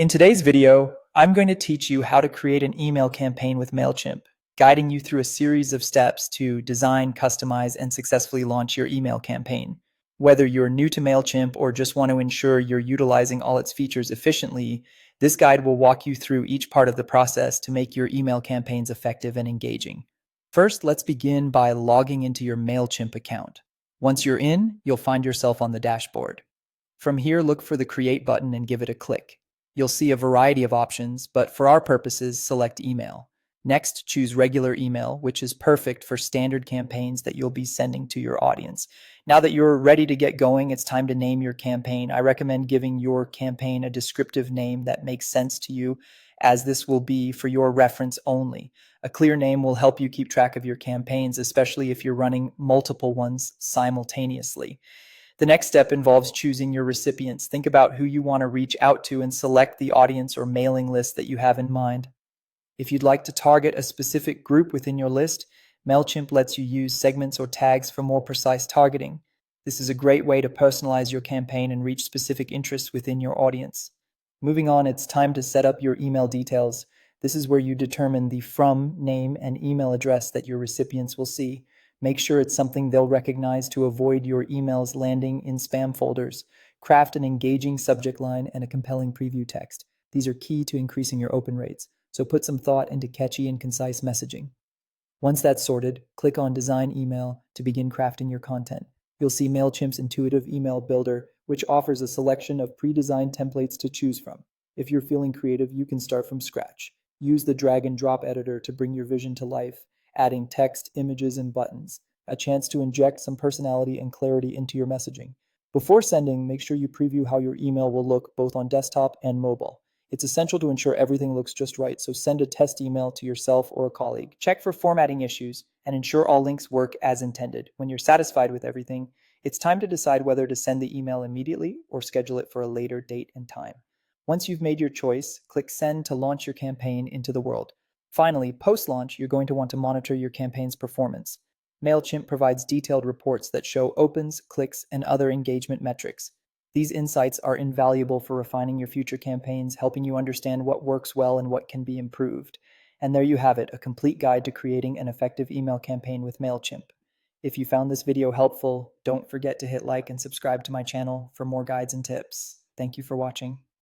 In today's video, I'm going to teach you how to create an email campaign with Mailchimp, guiding you through a series of steps to design, customize, and successfully launch your email campaign. Whether you're new to Mailchimp or just want to ensure you're utilizing all its features efficiently, this guide will walk you through each part of the process to make your email campaigns effective and engaging. First, let's begin by logging into your Mailchimp account. Once you're in, you'll find yourself on the dashboard. From here, look for the Create button and give it a click. You'll see a variety of options, but for our purposes, select Email. Next, choose Regular Email, which is perfect for standard campaigns that you'll be sending to your audience. Now that you're ready to get going, it's time to name your campaign. I recommend giving your campaign a descriptive name that makes sense to you, as this will be for your reference only. A clear name will help you keep track of your campaigns, especially if you're running multiple ones simultaneously. The next step involves choosing your recipients. Think about who you want to reach out to and select the audience or mailing list that you have in mind. If you'd like to target a specific group within your list, Mailchimp lets you use segments or tags for more precise targeting. This is a great way to personalize your campaign and reach specific interests within your audience. Moving on, it's time to set up your email details. This is where you determine the from, name, and email address that your recipients will see. Make sure it's something they'll recognize to avoid your emails landing in spam folders. Craft an engaging subject line and a compelling preview text. These are key to increasing your open rates, so put some thought into catchy and concise messaging. Once that's sorted, click on Design Email to begin crafting your content. You'll see Mailchimp's intuitive email builder, which offers a selection of pre-designed templates to choose from. If you're feeling creative, you can start from scratch. Use the drag and drop editor to bring your vision to life, adding text, images, and buttons, a chance to inject some personality and clarity into your messaging. Before sending, make sure you preview how your email will look both on desktop and mobile. It's essential to ensure everything looks just right, so send a test email to yourself or a colleague. Check for formatting issues and ensure all links work as intended. When you're satisfied with everything, it's time to decide whether to send the email immediately or schedule it for a later date and time. Once you've made your choice, click Send to launch your campaign into the world. Finally, post-launch, you're going to want to monitor your campaign's performance. Mailchimp provides detailed reports that show opens, clicks, and other engagement metrics. These insights are invaluable for refining your future campaigns, helping you understand what works well and what can be improved. And there you have it, a complete guide to creating an effective email campaign with Mailchimp. If you found this video helpful, don't forget to hit like and subscribe to my channel for more guides and tips. Thank you for watching.